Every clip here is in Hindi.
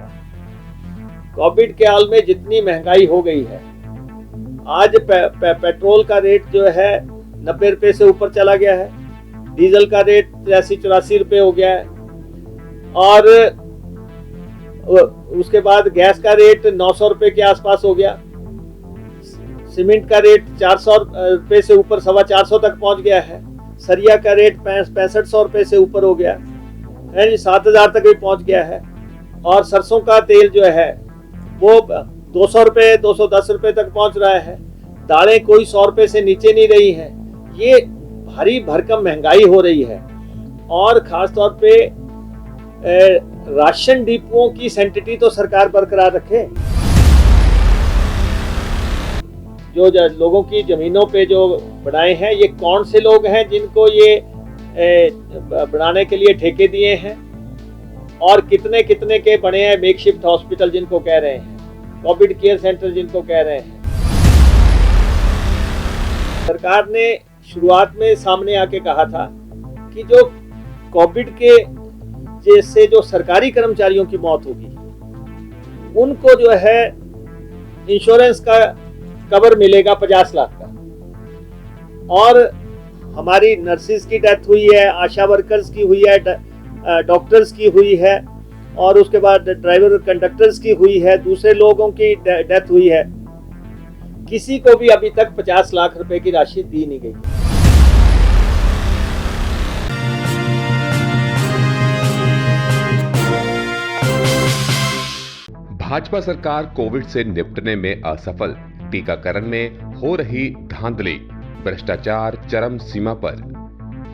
होगा। कोविड के हाल में जितनी महंगाई हो गई है, आज पेट्रोल का रेट जो है 90 रुपए से ऊपर चला गया है, डीजल का रेट 83-84 रुपए हो गया है, और उसके बाद गैस का रेट 900 रुपए के आसपास हो गया। सीमेंट का रेट 400 रुपए से ऊपर 450 तक पहुंच गया है। सरिया का रेट 6500 रुपए से ऊपर हो गया है, 7000 तक भी पहुंच गया है। और सरसों का तेल जो है वो 200 रुपए 210 रुपए तक पहुंच रहा है। दालें कोई 100 रुपए से नीचे नहीं रही हैं। ये भारी भरकम महंगाई हो रही है। और खासतौर पे राशन डिपुओं की सैंक्टिटी तो सरकार बरकरार रखे। जो लोगों की जमीनों पे जो बनाए हैं, ये कौन से लोग हैं जिनको ये बनाने के लिए ठेके दिए हैं, और कितने कितने के बने हैं मेकशिफ्ट हॉस्पिटल जिनको कह रहे हैं, कोविड केयर सेंटर जिनको कह रहे हैं। सरकार ने शुरुआत में सामने आके कहा था कि जो कोविड के जैसे जो सरकारी कर्मचारियों की मौत होगी उनको जो है इंश्योरेंस का कवर मिलेगा 50 लाख का। और हमारी नर्सिस की डेथ हुई है, आशा वर्कर्स की हुई है, डॉक्टर्स की हुई है, और उसके बाद ड्राइवर कंडक्टर्स की हुई है, दूसरे लोगों की डेथ हुई है। किसी को भी अभी तक 50 लाख रुपए की राशि दी नहीं गई। भाजपा सरकार कोविड से निपटने में असफल, टीकाकरण में हो रही धांधली, भ्रष्टाचार चरम सीमा पर।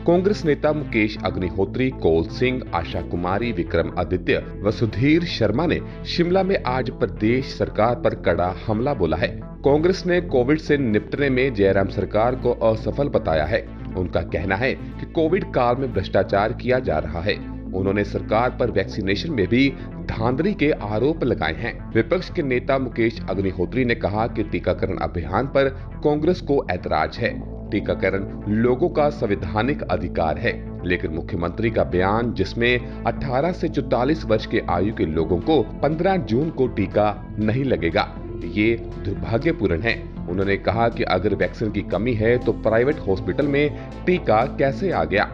कांग्रेस नेता मुकेश अग्निहोत्री, कौल सिंह, आशा कुमारी, विक्रम आदित्य व सुधीर शर्मा ने शिमला में आज प्रदेश सरकार पर कड़ा हमला बोला है। कांग्रेस ने कोविड से निपटने में जयराम सरकार को असफल बताया है। उनका कहना है कि कोविड काल में भ्रष्टाचार किया जा रहा है। उन्होंने सरकार पर वैक्सीनेशन में भी धांधली के आरोप लगाए हैं। विपक्ष के नेता मुकेश अग्निहोत्री ने कहा कि टीकाकरण अभियान पर कांग्रेस को ऐतराज है। टीकाकरण लोगों का संवैधानिक अधिकार है, लेकिन मुख्यमंत्री का बयान जिसमें 18 से 44 वर्ष के आयु के लोगों को 15 जून को टीका नहीं लगेगा, ये दुर्भाग्यपूर्ण है। उन्होंने कहा कि अगर वैक्सीन की कमी है तो प्राइवेट हॉस्पिटल में टीका कैसे आ गया।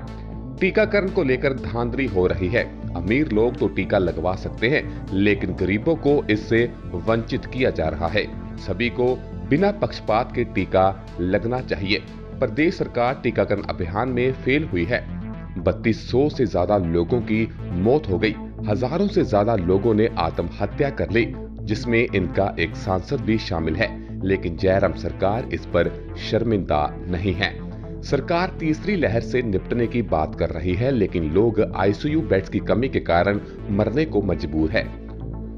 टीकाकरण को लेकर धांधली हो रही है। अमीर लोग तो टीका लगवा सकते हैं, लेकिन गरीबों को इससे वंचित किया जा रहा है। सभी को बिना पक्षपात के टीका लगना चाहिए। प्रदेश सरकार टीकाकरण अभियान में फेल हुई है। 3200 से ज्यादा लोगों की मौत हो गई। हजारों से ज्यादा लोगों ने आत्महत्या कर ली, जिसमें इनका एक सांसद भी शामिल है। लेकिन जयराम सरकार इस पर शर्मिंदा नहीं है। सरकार तीसरी लहर से निपटने की बात कर रही है, लेकिन लोग आईसीयू बेड्स की कमी के कारण मरने को मजबूर है।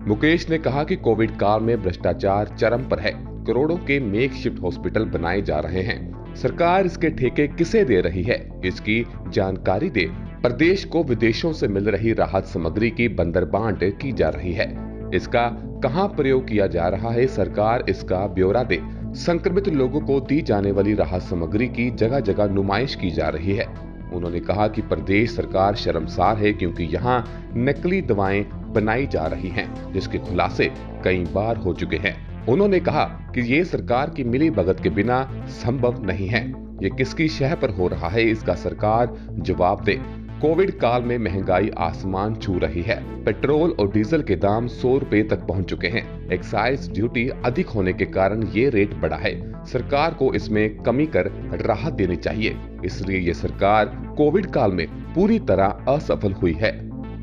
मुकेश ने कहा कि कोविड काल में भ्रष्टाचार चरम पर है। करोड़ों के मेकशिफ्ट हॉस्पिटल बनाए जा रहे हैं। सरकार इसके ठेके किसे दे रही है, इसकी जानकारी दे। प्रदेश को विदेशों से मिल रही राहत सामग्री की बंदरबांट की जा रही है। इसका कहां प्रयोग किया जा रहा है, सरकार इसका ब्यौरा दे। संक्रमित लोगों को दी जाने वाली राहत सामग्री की जगह जगह नुमाइश की जा रही है। उन्होंने कहा कि प्रदेश सरकार शर्मसार है, क्योंकि यहाँ नकली दवाएं बनाई जा रही हैं, जिसके खुलासे कई बार हो चुके हैं। उन्होंने कहा कि ये सरकार की मिली भगत के बिना संभव नहीं है। ये किसकी शह पर हो रहा है, इसका सरकार जवाब दे। कोविड काल में महंगाई आसमान छू रही है। पेट्रोल और डीजल के दाम 100 रुपए तक पहुंच चुके हैं। एक्साइज ड्यूटी अधिक होने के कारण ये रेट बढ़ा है। सरकार को इसमें कमी कर राहत देनी चाहिए। इसलिए ये सरकार कोविड काल में पूरी तरह असफल हुई है।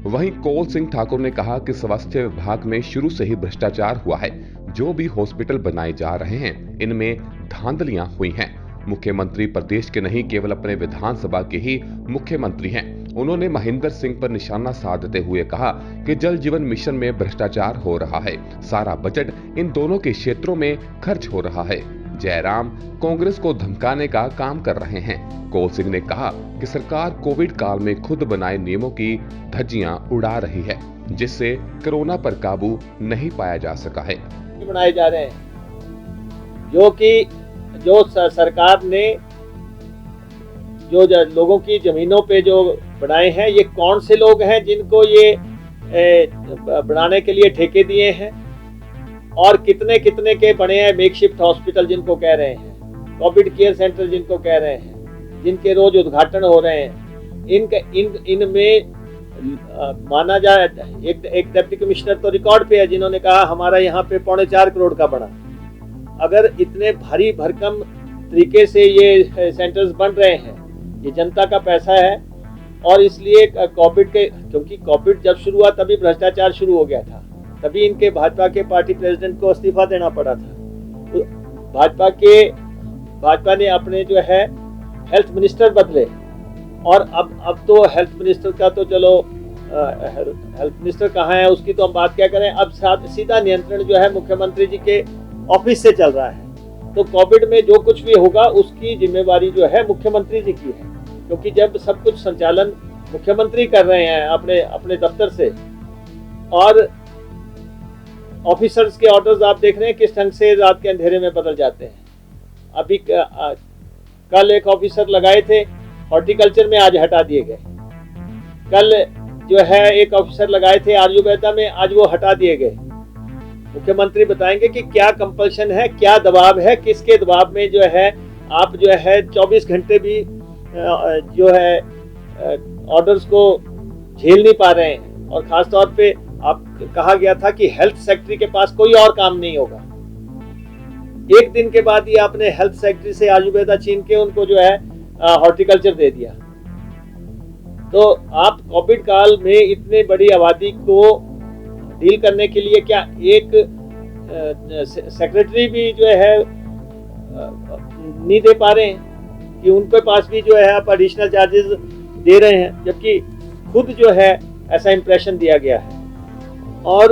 वहीं कौल सिंह ठाकुर ने कहा कि स्वास्थ्य विभाग में शुरू से ही भ्रष्टाचार हुआ है। जो भी हॉस्पिटल बनाए जा रहे हैं, इनमें धांधलियां हुई हैं। मुख्यमंत्री प्रदेश के नहीं, केवल अपने विधानसभा के ही मुख्यमंत्री हैं। उन्होंने महेंद्र सिंह पर निशाना साधते हुए कहा कि जल जीवन मिशन में भ्रष्टाचार हो रहा है। सारा बजट इन दोनों के क्षेत्रों में खर्च हो रहा है। जयराम कांग्रेस को धमकाने का काम कर रहे हैं। कौल सिंह ने कहा कि सरकार कोविड काल में खुद बनाए नियमों की धज्जियां उड़ा रही है, जिससे कोरोना पर काबू नहीं पाया जा सका है। बनाए जा रहे हैं जो सरकार ने जो लोगों की जमीनों पे जो बनाए हैं, ये कौन से लोग हैं जिनको ये बनाने के लिए ठेके दिए हैं और कितने कितने के बने हैं मेकशिफ्ट हॉस्पिटल जिनको कह रहे हैं, कोविड केयर सेंटर जिनको कह रहे हैं, जिनके रोज उद्घाटन हो रहे हैं। इनमें माना जाए एक डिप्टी कमिश्नर तो रिकॉर्ड पे है जिन्होंने कहा हमारा यहाँ पे 4.25 करोड़ का बना। अगर इतने भारी भरकम तरीके से ये सेंटर्स बन रहे हैं, ये जनता का पैसा है और इसलिए कोविड के, क्योंकि कोविड जब शुरू हुआ तभी भ्रष्टाचार शुरू हो गया था, तभी इनके भाजपा के पार्टी प्रेसिडेंट को इस्तीफा देना पड़ा था। तो भाजपा ने अपने जो है हेल्थ मिनिस्टर बदले और अब तो हेल्थ मिनिस्टर का तो चलो हेल्थ मिनिस्टर कहाँ है उसकी तो हम बात क्या करें, अब सीधा नियंत्रण जो है मुख्यमंत्री जी के ऑफिस से चल रहा है। तो कोविड में जो कुछ भी होगा उसकी जिम्मेवारी जो है मुख्यमंत्री जी की है, क्योंकि जब सब कुछ संचालन मुख्यमंत्री कर रहे हैं अपने दफ्तर से और ऑफिसर्स के ऑर्डर्स आप देख रहे हैं किस ढंग से रात के अंधेरे में बदल जाते हैं। अभी कल एक ऑफिसर लगाए थे हॉर्टिकल्चर में, आज हटा दिए गए। कल जो है एक ऑफिसर लगाए थे आयुर्वेदा में, आज वो हटा दिए गए। मुख्यमंत्री बताएंगे कि क्या कंपल्शन है, क्या दबाव है, किसके दबाव में जो है आप जो है 24 घंटे भी जो है ऑर्डर्स को झेल नहीं पा रहे हैं। और खास तौर पे आप कहा गया था कि हेल्थ सेक्रेटरी के पास कोई और काम नहीं होगा। एक दिन के बाद ही आपने हेल्थ सेक्रेटरी से आयुर्वेदा छीन के उनको जो है हॉर्टिकल्चर दे दिया। तो आप कोविड काल में इतने बड़ी आबादी को डील करने के लिए क्या एक सेक्रेटरी भी जो है नहीं दे पा रहे हैं कि उनके पास भी जो है आप एडिशनल चार्जेस दे रहे हैं, जबकि खुद जो है ऐसा इंप्रेशन दिया गया है। और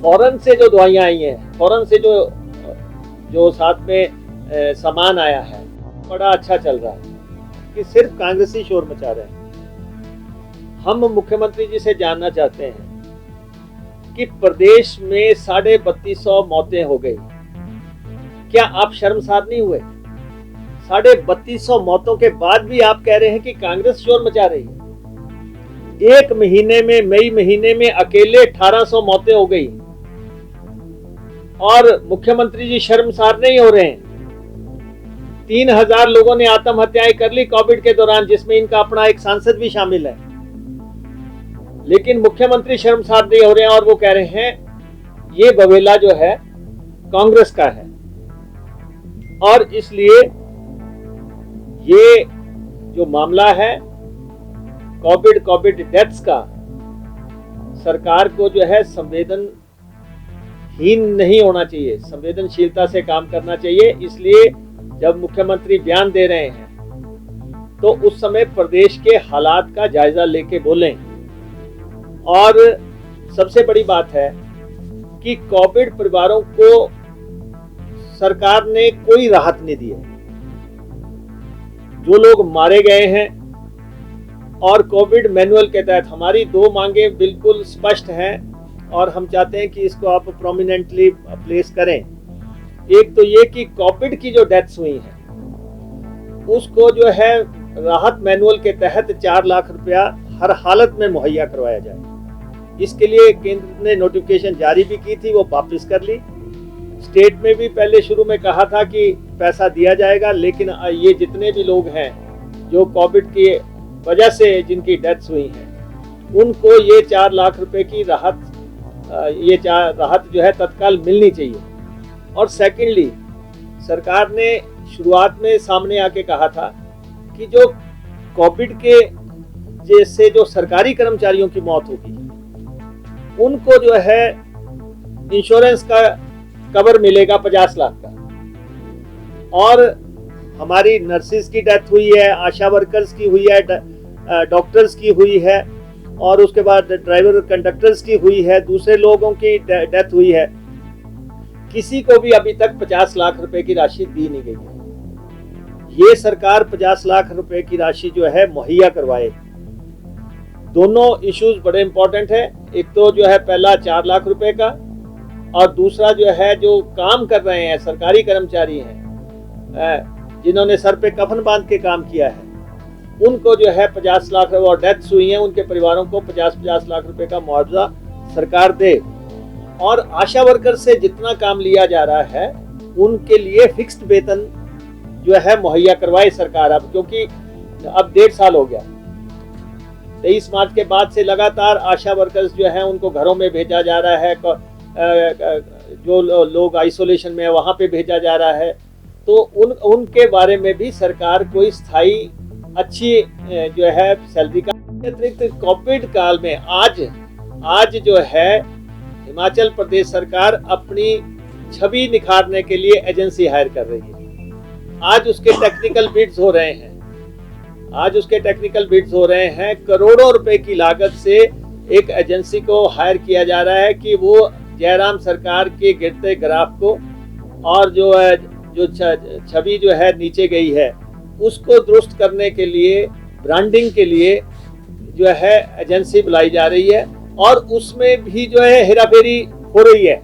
फॉरेन से जो दवाइयाँ आई हैं, फॉरेन से जो साथ में सामान आया है, बड़ा अच्छा चल रहा है कि सिर्फ कांग्रेसी शोर मचा रहे हैं। हम मुख्यमंत्री जी से जानना चाहते हैं कि प्रदेश में 3250 मौतें हो गई, क्या आप शर्मसार नहीं हुए? 3250 मौतों के बाद भी आप कह रहे हैं कि कांग्रेस शोर मचा रही है। एक महीने में, मई महीने में अकेले 1800 मौतें हो गई और मुख्यमंत्री जी शर्मसार नहीं हो रहे हैं। 3000 लोगों ने आत्महत्याएं कर ली कोविड के दौरान, जिसमें इनका अपना एक सांसद भी शामिल है, लेकिन मुख्यमंत्री शर्मसार नहीं हो रहे हैं और वो कह रहे हैं ये बवेला जो है कांग्रेस का है। और इसलिए ये जो मामला है कोविड डेथ्स का, सरकार को जो है संवेदनहीन नहीं होना चाहिए, संवेदनशीलता से काम करना चाहिए। इसलिए जब मुख्यमंत्री बयान दे रहे हैं तो उस समय प्रदेश के हालात का जायजा लेके बोलें। और सबसे बड़ी बात है कि कोविड परिवारों को सरकार ने कोई राहत नहीं दी है। जो लोग मारे गए हैं, और कोविड मैनुअल के तहत हमारी 2 मांगे बिल्कुल स्पष्ट हैं और हम चाहते हैं कि इसको आप प्रोमिनेंटली प्लेस करें। एक तो ये कि कोविड की जो डेथ्स हुई हैं उसको जो है राहत मैनुअल के तहत 4 लाख रुपया हर हालत में मुहैया करवाया जाए। इसके लिए केंद्र ने नोटिफिकेशन जारी भी की थी, वो वापस कर ली। स्टेट में भी पहले शुरू में कहा था कि पैसा दिया जाएगा, लेकिन ये जितने भी लोग हैं जो कोविड की वजह से जिनकी डेथ्स हुई हैं, उनको ये 4 लाख रुपए की राहत जो है तत्काल मिलनी चाहिए। और सेकेंडली, सरकार ने शुरुआत में सामने आके कहा था कि जो कोविड के जैसे जो सरकारी कर्मचारियों की मौत होगी उनको जो है इंश्योरेंस का कवर मिलेगा 50 लाख का। और हमारी नर्सिस की डेथ हुई है, आशा वर्कर्स की हुई है, डॉक्टर्स की हुई है, और उसके बाद ड्राइवर कंडक्टर्स की हुई है, दूसरे लोगों की डेथ हुई है। किसी को भी अभी तक 50 लाख रुपए की राशि दी नहीं गई है। ये सरकार 50 लाख रुपए की राशि जो है मुहैया करवाए। दोनों इश्यूज बड़े इंपॉर्टेंट है। एक तो जो है पहला 4 लाख रुपए का, और दूसरा जो है जो काम कर रहे हैं सरकारी कर्मचारी हैं जिन्होंने सर पे कफन बांध के काम किया है, उनको जो है 50 लाख और डेथ्स हुई हैं उनके परिवारों को 50-50 लाख रुपए का मुआवजा सरकार दे। और आशा वर्कर से जितना काम लिया जा रहा है उनके लिए फिक्स्ड वेतन जो है मुहैया करवाए सरकार अब, क्योंकि अब 1.5 साल हो गया। 23 मार्च के बाद से लगातार आशा वर्कर्स जो है उनको घरों में भेजा जा रहा है, जो लोग आइसोलेशन में है वहाँ पे भेजा जा रहा है। तो उनके बारे में भी सरकार कोई स्थायी अच्छी जो है सैलरी का अतिरिक्त कोविड काल में आज जो है हिमाचल प्रदेश सरकार अपनी छवि निखारने के लिए एजेंसी हायर कर रही है। आज उसके टेक्निकल बिड्स हो रहे हैं करोड़ों रुपए की लागत से एक एजेंसी को हायर किया जा रहा है कि वो जयराम सरकार के गिरते ग्राफ को और जो छवि जो है नीचे गई है उसको दुरुस्त करने के लिए, ब्रांडिंग के लिए जो है एजेंसी बुलाई जा रही है। और उसमें भी जो है हेराफेरी हो रही है,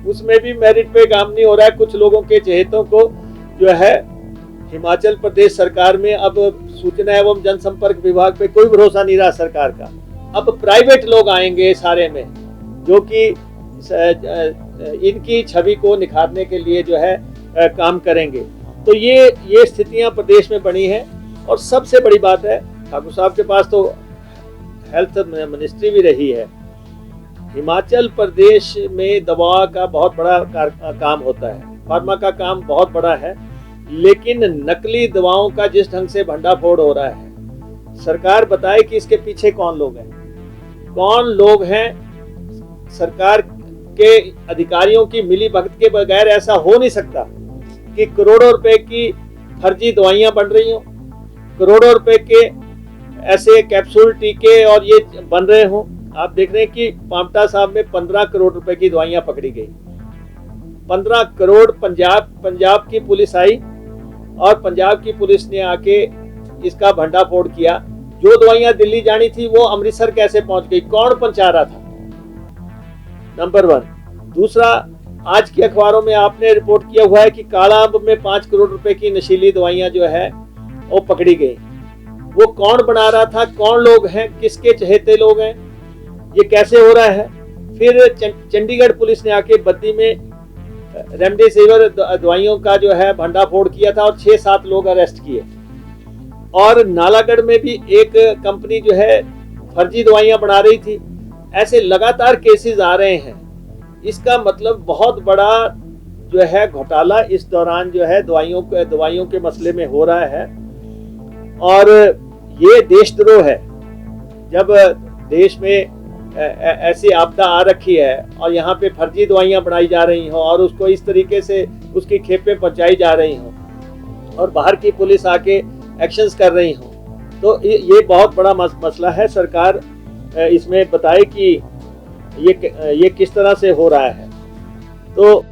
उसमें भी मेरिट पे काम नहीं हो रहा है। कुछ लोगों के चहेतों को जो है हिमाचल प्रदेश सरकार में अब सूचना एवं जनसंपर्क विभाग पे कोई भरोसा नहीं रहा सरकार का। अब प्राइवेट लोग आएंगे सारे में जो कि इनकी छवि को निखारने के लिए जो है काम करेंगे। तो ये स्थितियां प्रदेश में बनी हैं। और सबसे बड़ी बात है, ठाकुर साहब के पास तो हेल्थ मिनिस्ट्री भी रही है। हिमाचल प्रदेश में दवा का बहुत बड़ा काम होता है, फार्मा का काम बहुत बड़ा है, लेकिन नकली दवाओं का जिस ढंग से भंडाफोड़ हो रहा है, सरकार बताए कि इसके पीछे कौन लोग हैं। सरकार के अधिकारियों की मिली भगत के बगैर ऐसा हो नहीं सकता कि करोड़ों रुपए की फर्जी दवाइयां बन रही हो, करोड़ों रुपए के ऐसे कैप्सूल टीके और ये बन रहे हो। आप देख रहे हैं कि पांवटा साहब में 15 करोड़ रुपए की दवाइयां पकड़ी गई। 15 करोड़ पंजाब की पुलिस आई और पंजाब की पुलिस ने आके इसका भंडाफोड़ किया। जो दवाइयां दिल्ली जानी थी वो अमृतसर कैसे पहुंच गई, कौन पहुंचा रहा था, नंबर 1। दूसरा, आज के अखबारों में आपने रिपोर्ट किया हुआ है कि काला अंब में 5 करोड़ रुपए की नशीली दवाइयां जो है वो पकड़ी गई। वो कौन बना रहा था, कौन लोग हैं, किसके चहेते लोग हैं, ये कैसे हो रहा है। फिर चंडीगढ़ पुलिस ने आके बद्दी में रेमडेसिविर दवाइयों का जो है भंडाफोड़ किया था और 6-7 लोग अरेस्ट किए। और नालागढ़ में भी एक कंपनी जो है फर्जी दवाइयां बना रही थी। ऐसे लगातार केसेस आ रहे हैं। इसका मतलब बहुत बड़ा जो है घोटाला इस दौरान जो है दवाइयों के मसले में हो रहा है। और ये देशद्रोह है। जब देश में ऐसी आपदा आ रखी है और यहाँ पे फर्जी दवाइयां बनाई जा रही हो और उसको इस तरीके से उसकी खेपें पहुंचाई जा रही हो और बाहर की पुलिस आके एक्शंस कर रही हो, तो ये बहुत बड़ा मसला है। सरकार इसमें बताए कि ये किस तरह से हो रहा है। तो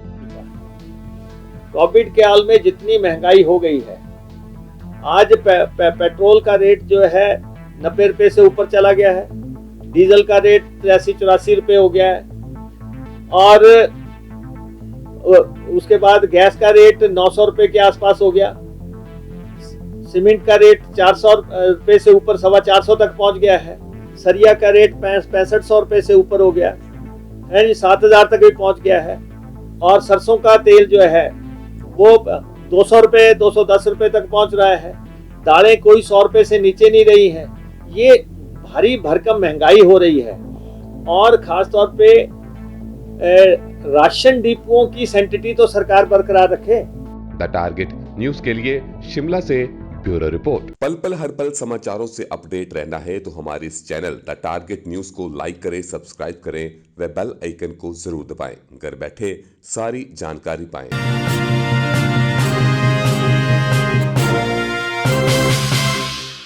कोविड के हाल में जितनी महंगाई हो गई है, आज पेट्रोल का रेट जो है 90 रुपए से ऊपर चला गया है, डीजल का रेट 83-84 रुपए हो गया है, और उसके बाद गैस का रेट 900 रुपए के आसपास हो गया, सीमेंट का रेट 400 रुपए से ऊपर 425 तक पहुंच गया है, सरिया का रेट 6500 रुपए से ऊपर हो गया है, 7000 तक भी पहुंच गया है। और सरसों का तेल जो है वो 200 रुपए 210 रुपए तक पहुंच रहा है। दालें कोई 100 रुपए से नीचे नहीं रही हैं। ये भारी भरकम महंगाई हो रही है। और खासतौर पे राशन डिपुओं की सैंक्टिटी तो सरकार बरकरार रखे। द टारगेट न्यूज के लिए शिमला से ब्यूरो रिपोर्ट। पल पल हर पल समाचारों से अपडेट रहना है तो हमारे इस चैनल द टारगेट न्यूज को लाइक करें, सब्सक्राइब करें व बेल आइकन को जरूर दबाएं। घर बैठे सारी जानकारी पाएं।